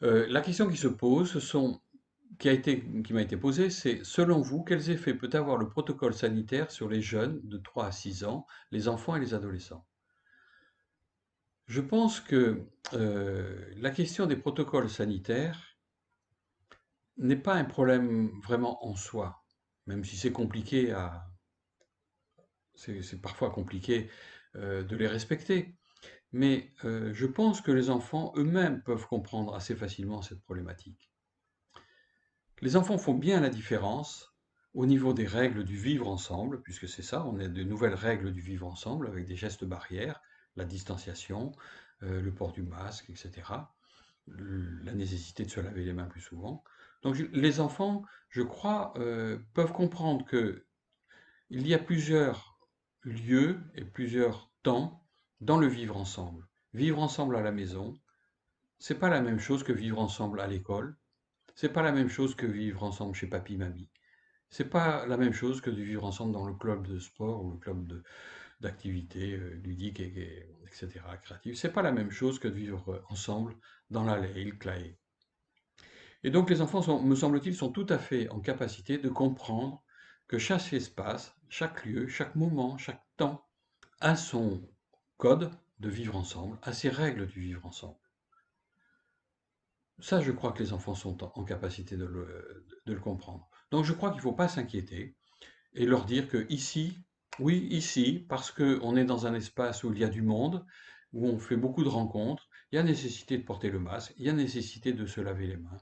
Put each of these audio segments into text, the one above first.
La question qui se pose, qui m'a été posée, c'est: «Selon vous, quels effets peut avoir le protocole sanitaire sur les jeunes de 3 à 6 ans, les enfants et les adolescents?» Je pense que, la question des protocoles sanitaires n'est pas un problème vraiment en soi, même si c'est parfois compliqué, de les respecter. Mais, je pense que les enfants eux-mêmes peuvent comprendre assez facilement cette problématique. Les enfants font bien la différence au niveau des règles du vivre ensemble, puisque c'est ça, on a de nouvelles règles du vivre ensemble avec des gestes barrières, la distanciation, le port du masque, etc. La nécessité de se laver les mains plus souvent. Donc les enfants, je crois, peuvent comprendre que il y a plusieurs lieux et plusieurs temps dans le vivre ensemble. Vivre ensemble à la maison, c'est pas la même chose que vivre ensemble à l'école, c'est pas la même chose que vivre ensemble chez papy, mamie. C'est pas la même chose que de vivre ensemble dans le club de sport ou le club d'activités ludiques etc., créatives. C'est pas la même chose que de vivre ensemble dans l'allée, le claé. Et donc les enfants sont, me semble-t-il, sont tout à fait en capacité de comprendre que chaque espace, chaque lieu, chaque moment, chaque temps a son code de vivre ensemble, a ses règles du vivre ensemble. Ça, je crois que les enfants sont en capacité de le comprendre. Donc je crois qu'il ne faut pas s'inquiéter et leur dire que ici, oui, ici, parce qu'on est dans un espace où il y a du monde, où on fait beaucoup de rencontres, il y a nécessité de porter le masque, il y a nécessité de se laver les mains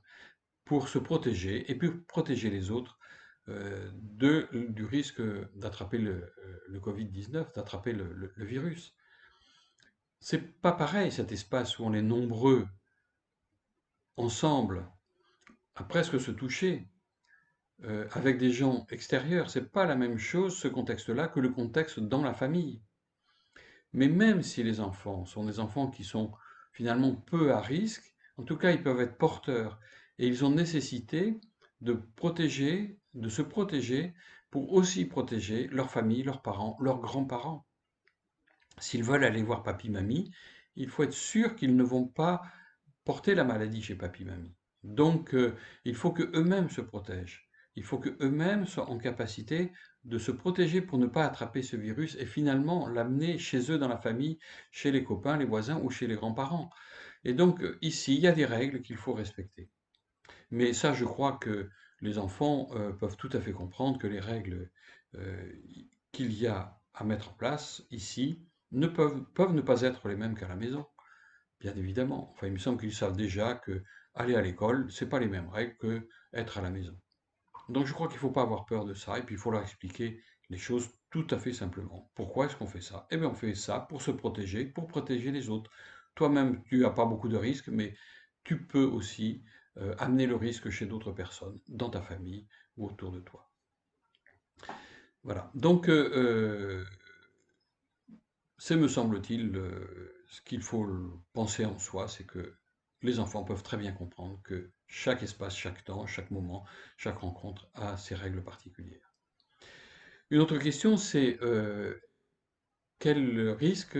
pour se protéger et puis protéger les autres du risque d'attraper le Covid-19, d'attraper le virus. C'est pas pareil cet espace où on est nombreux ensemble à presque se toucher avec des gens extérieurs. C'est pas la même chose ce contexte-là que le contexte dans la famille. Mais même si les enfants sont des enfants qui sont finalement peu à risque, en tout cas ils peuvent être porteurs et ils ont nécessité de se protéger pour aussi protéger leur famille, leurs parents, leurs grands-parents. S'ils veulent aller voir papy, mamie, il faut être sûr qu'ils ne vont pas porter la maladie chez papy, mamie. Donc, il faut que eux-mêmes se protègent. Il faut que eux-mêmes soient en capacité de se protéger pour ne pas attraper ce virus et finalement l'amener chez eux dans la famille, chez les copains, les voisins ou chez les grands-parents. Et donc, ici, il y a des règles qu'il faut respecter. Mais ça, je crois que les enfants peuvent tout à fait comprendre que les règles euh, qu'il y a à mettre en place ici peuvent ne pas être les mêmes qu'à la maison. Bien évidemment. Enfin, il me semble qu'ils savent déjà que aller à l'école, c'est pas les mêmes règles que être à la maison. Donc je crois qu'il ne faut pas avoir peur de ça, et puis il faut leur expliquer les choses tout à fait simplement. Pourquoi est-ce qu'on fait ça? Eh bien, on fait ça pour se protéger, pour protéger les autres. Toi-même, tu n'as pas beaucoup de risques, mais tu peux aussi amener le risque chez d'autres personnes, dans ta famille ou autour de toi. Voilà. Donc, c'est, me semble-t-il, ce qu'il faut penser en soi, c'est que les enfants peuvent très bien comprendre que chaque espace, chaque temps, chaque moment, chaque rencontre a ses règles particulières. Une autre question, c'est quel risque,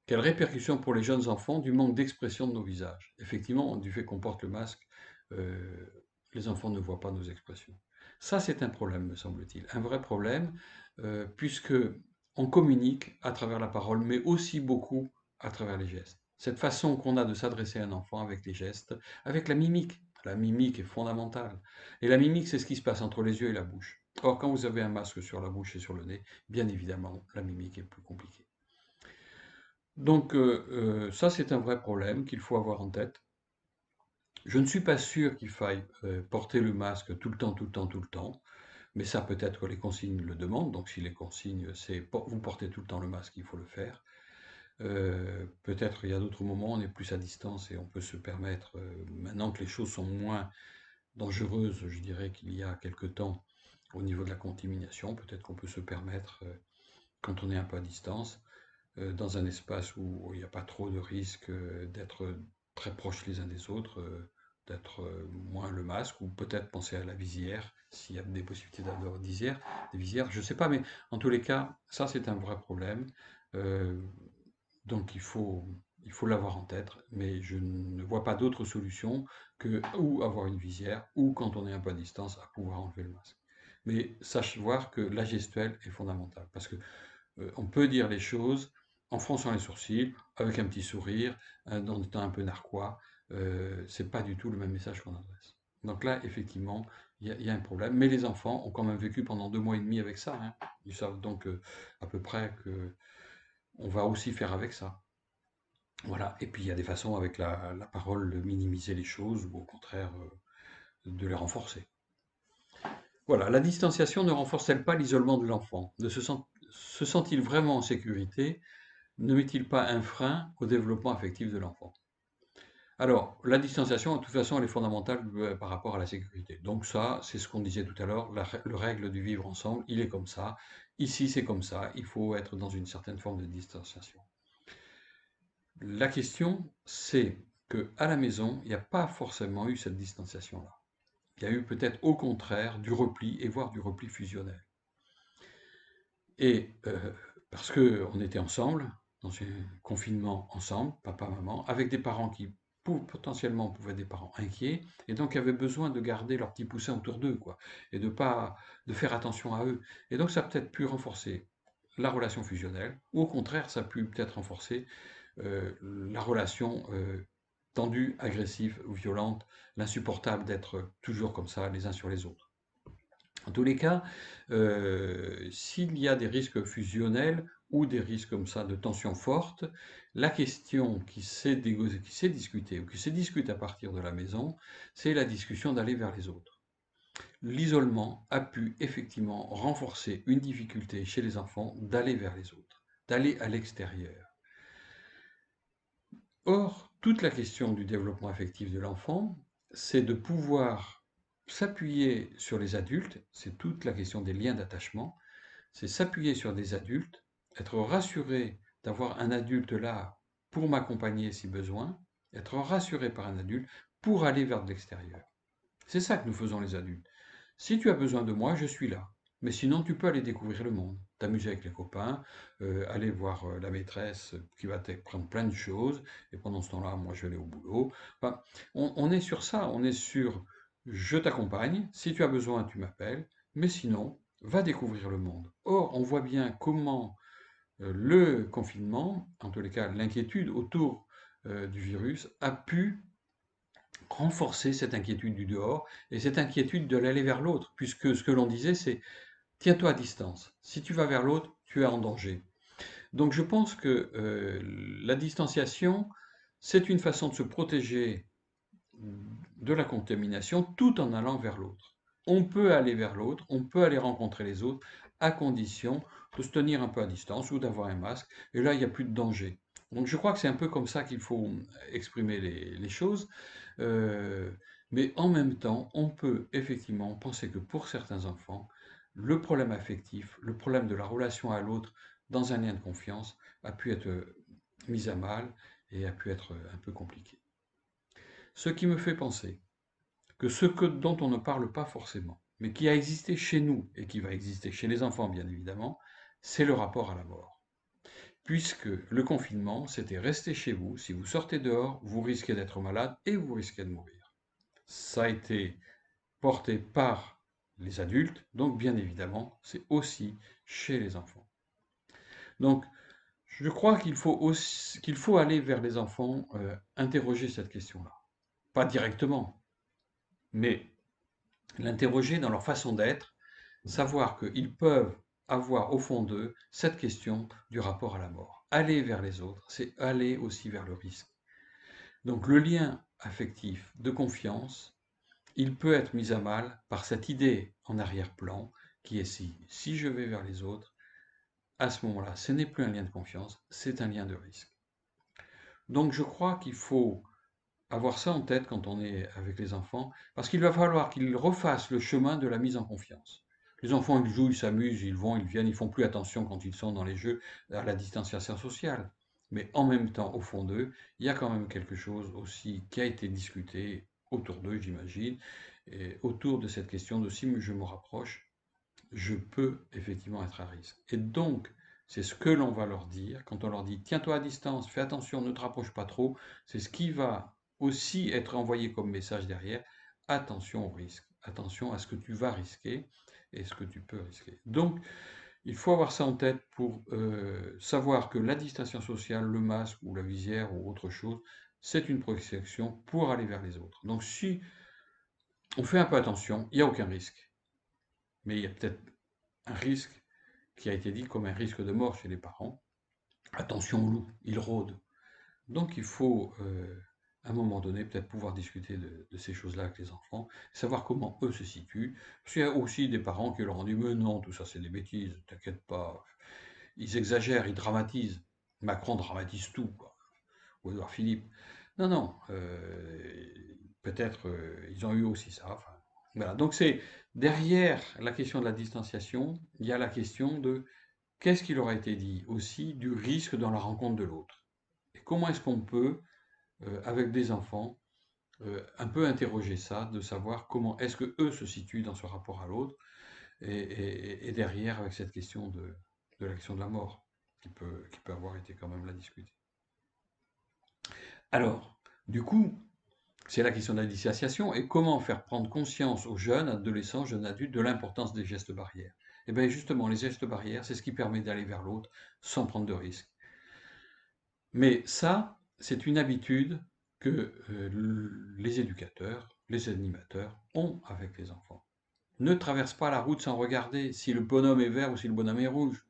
quelles répercussions pour les jeunes enfants du manque d'expression de nos visages? Effectivement, du fait qu'on porte le masque, euh, les enfants ne voient pas nos expressions. Ça, c'est un problème, me semble-t-il, un vrai problème, puisque on communique à travers la parole, mais aussi beaucoup à travers les gestes. Cette façon qu'on a de s'adresser à un enfant avec les gestes, avec la mimique. La mimique est fondamentale. Et la mimique, c'est ce qui se passe entre les yeux et la bouche. Or, quand vous avez un masque sur la bouche et sur le nez, bien évidemment, la mimique est plus compliquée. Donc, ça, c'est un vrai problème qu'il faut avoir en tête. Je ne suis pas sûr qu'il faille porter le masque tout le temps, tout le temps, tout le temps. Mais ça, peut-être que les consignes le demandent. Donc, si les consignes, c'est vous portez tout le temps le masque, il faut le faire. Peut-être il y a d'autres moments, où on est plus à distance et on peut se permettre, maintenant que les choses sont moins dangereuses, je dirais qu'il y a quelque temps, au niveau de la contamination, peut-être qu'on peut se permettre, quand on est un peu à distance, dans un espace où il n'y a pas trop de risques d'être très proches les uns des autres, d'être moins le masque, ou peut-être penser à la visière, s'il y a des possibilités d'avoir des visières, je ne sais pas, mais en tous les cas, ça c'est un vrai problème. Euh, donc il faut Il faut l'avoir en tête, mais je ne vois pas d'autre solution que ou avoir une visière, ou quand on est un peu à distance, à pouvoir enlever le masque. Mais sache voir que la gestuelle est fondamentale, parce que on peut dire les choses en fronçant les sourcils, avec un petit sourire, en étant un peu narquois. C'est pas du tout le même message qu'on adresse. Donc là, effectivement, il y a un problème. Mais les enfants ont quand même vécu pendant 2 mois et demi avec ça, hein. Ils savent donc à peu près que on va aussi faire avec ça. Voilà. Et puis il y a des façons avec la parole de minimiser les choses ou au contraire de les renforcer. Voilà, la distanciation ne renforce-t-elle pas l'isolement de l'enfant? Se sent-il vraiment en sécurité? Ne met-il pas un frein au développement affectif de l'enfant? Alors, la distanciation, de toute façon, elle est fondamentale par rapport à la sécurité. Donc ça, c'est ce qu'on disait tout à l'heure, le règle du vivre ensemble, il est comme ça. Ici, c'est comme ça. Il faut être dans une certaine forme de distanciation. La question, c'est que à la maison, il n'y a pas forcément eu cette distanciation-là. Il y a eu peut-être au contraire du repli, et voire du repli fusionnel. Et parce qu'on était ensemble, dans un confinement ensemble, papa, maman, avec des parents qui potentiellement pouvaient être des parents inquiets, et donc avaient besoin de garder leur petit poussin autour d'eux, quoi, et de faire attention à eux. Et donc ça a peut-être pu renforcer la relation fusionnelle, ou au contraire, ça a pu peut-être renforcer la relation tendue, agressive, violente, l'insupportable d'être toujours comme ça les uns sur les autres. En tous les cas, s'il y a des risques fusionnels ou des risques comme ça de tension forte, la question qui s'est discutée ou qui se discute à partir de la maison, c'est la discussion d'aller vers les autres. L'isolement a pu effectivement renforcer une difficulté chez les enfants d'aller vers les autres, d'aller à l'extérieur. Or, toute la question du développement affectif de l'enfant, c'est de pouvoir s'appuyer sur les adultes, c'est toute la question des liens d'attachement, c'est s'appuyer sur des adultes, être rassuré d'avoir un adulte là pour m'accompagner si besoin, être rassuré par un adulte pour aller vers de l'extérieur. C'est ça que nous faisons les adultes. Si tu as besoin de moi, je suis là. Mais sinon, tu peux aller découvrir le monde, t'amuser avec les copains, aller voir la maîtresse qui va t'apprendre plein de choses, et pendant ce temps-là, moi, je vais aller au boulot. Enfin, on est sur ça, on est sur je t'accompagne, si tu as besoin, tu m'appelles, mais sinon, va découvrir le monde. Or, on voit bien comment le confinement, en tous les cas l'inquiétude autour du virus, a pu renforcer cette inquiétude du dehors et cette inquiétude de l'aller vers l'autre, puisque ce que l'on disait, c'est tiens-toi à distance. Si tu vas vers l'autre, tu es en danger. Donc je pense que la distanciation, c'est une façon de se protéger de la contamination tout en allant vers l'autre. On peut aller vers l'autre, on peut aller rencontrer les autres, à condition de se tenir un peu à distance ou d'avoir un masque, et là, il n'y a plus de danger. Donc je crois que c'est un peu comme ça qu'il faut exprimer les choses. Euh, mais en même temps, on peut effectivement penser que pour certains enfants, le problème affectif, le problème de la relation à l'autre dans un lien de confiance a pu être mis à mal et a pu être un peu compliqué. Ce qui me fait penser que dont on ne parle pas forcément, mais qui a existé chez nous et qui va exister chez les enfants bien évidemment, c'est le rapport à la mort. Puisque le confinement, c'était rester chez vous, si vous sortez dehors, vous risquez d'être malade et vous risquez de mourir. Ça a été porté par les adultes, donc bien évidemment, c'est aussi chez les enfants. Donc, je crois qu'il faut aller vers les enfants, interroger cette question-là. Pas directement, mais l'interroger dans leur façon d'être, savoir qu'ils peuvent avoir au fond d'eux cette question du rapport à la mort. Aller vers les autres, c'est aller aussi vers le risque. Donc le lien affectif de confiance, il peut être mis à mal par cette idée en arrière-plan qui est si je vais vers les autres, à ce moment-là, ce n'est plus un lien de confiance, c'est un lien de risque. Donc je crois qu'il faut avoir ça en tête quand on est avec les enfants, parce qu'il va falloir qu'ils refassent le chemin de la mise en confiance. Les enfants, ils jouent, ils s'amusent, ils vont, ils viennent, ils font plus attention quand ils sont dans les jeux à la distanciation sociale. Mais en même temps, au fond d'eux, il y a quand même quelque chose aussi qui a été discuté autour d'eux, j'imagine, et autour de cette question de si je me rapproche, je peux effectivement être à risque. Et donc, c'est ce que l'on va leur dire. Quand on leur dit tiens-toi à distance, fais attention, ne te rapproche pas trop, c'est ce qui va aussi être envoyé comme message derrière. Attention au risque, attention à ce que tu vas risquer et ce que tu peux risquer. Donc, il faut avoir ça en tête pour savoir que la distanciation sociale, le masque ou la visière ou autre chose, c'est une protection pour aller vers les autres. Donc si on fait un peu attention, il n'y a aucun risque. Mais il y a peut-être un risque qui a été dit comme un risque de mort chez les parents. Attention au loup, il rôde. Donc il faut, à un moment donné, peut-être pouvoir discuter de ces choses-là avec les enfants, savoir comment eux se situent. Parce qu'il y a aussi des parents qui leur ont dit, mais non, tout ça c'est des bêtises, t'inquiète pas. Ils exagèrent, ils dramatisent. Macron dramatise tout, quoi. Ou Édouard Philippe. Non, non, peut-être ils ont eu aussi ça. Enfin, voilà. Donc c'est derrière la question de la distanciation, il y a la question de qu'est-ce qui leur a été dit aussi du risque dans la rencontre de l'autre. Et comment est-ce qu'on peut, avec des enfants, un peu interroger ça, de savoir comment est-ce que eux se situent dans ce rapport à l'autre, et derrière avec cette question de la question de la mort, qui peut avoir été quand même la discuter. Alors, du coup, c'est la question de la distanciation et comment faire prendre conscience aux jeunes, adolescents, jeunes adultes, de l'importance des gestes barrières. Et bien justement, les gestes barrières, c'est ce qui permet d'aller vers l'autre sans prendre de risques. Mais ça, c'est une habitude que les éducateurs, les animateurs ont avec les enfants. Ne traverse pas la route sans regarder si le bonhomme est vert ou si le bonhomme est rouge.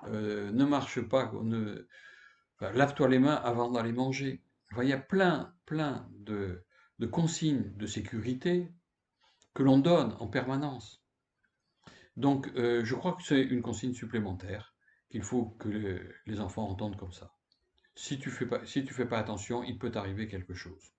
Ne marche pas, enfin, lave-toi les mains avant d'aller manger. Enfin, il y a plein de consignes de sécurité que l'on donne en permanence. Donc, je crois que c'est une consigne supplémentaire qu'il faut que les enfants entendent comme ça. Si tu fais pas attention, il peut t'arriver quelque chose.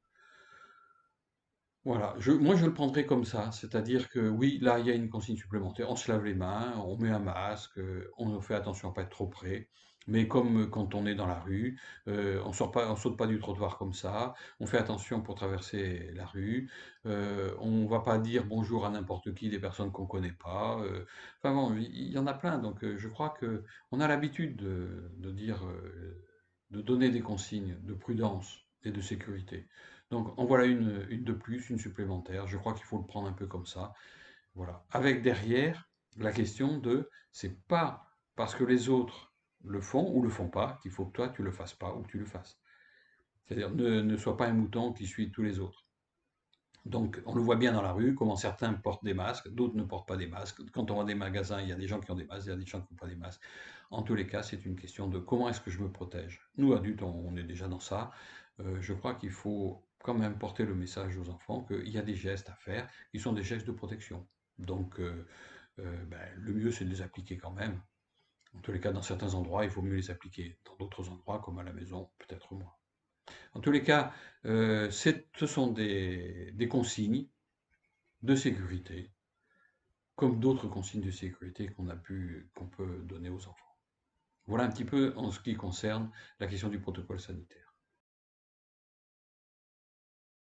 Voilà, moi je le prendrais comme ça, c'est-à-dire que oui, là il y a une consigne supplémentaire, on se lave les mains, on met un masque, on fait attention à pas être trop près, mais comme quand on est dans la rue, on saute pas du trottoir comme ça, on fait attention pour traverser la rue, on va pas dire bonjour à n'importe qui, des personnes qu'on connaît pas, enfin bon, il y en a plein, donc je crois que on a l'habitude de dire, de donner des consignes de prudence et de sécurité. Donc en voilà une de plus, une supplémentaire. Je crois qu'il faut le prendre un peu comme ça. Voilà. Avec derrière la question de c'est pas parce que les autres le font ou le font pas qu'il faut que toi tu le fasses pas ou que tu le fasses. C'est-à-dire ne sois pas un mouton qui suit tous les autres. Donc on le voit bien dans la rue, comment certains portent des masques, d'autres ne portent pas des masques. Quand on va dans des magasins, il y a des gens qui ont des masques, il y a des gens qui n'ont pas des masques. En tous les cas, c'est une question de comment est-ce que je me protège. Nous, adultes, on est déjà dans ça. Je crois qu'il faut quand même porter le message aux enfants qu'il y a des gestes à faire qui sont des gestes de protection. Donc, ben, le mieux, c'est de les appliquer quand même. En tous les cas, dans certains endroits, il faut mieux les appliquer. Dans d'autres endroits, comme à la maison, peut-être moins. En tous les cas, ce sont des consignes de sécurité, comme d'autres consignes de sécurité qu'on peut donner aux enfants. Voilà un petit peu en ce qui concerne la question du protocole sanitaire.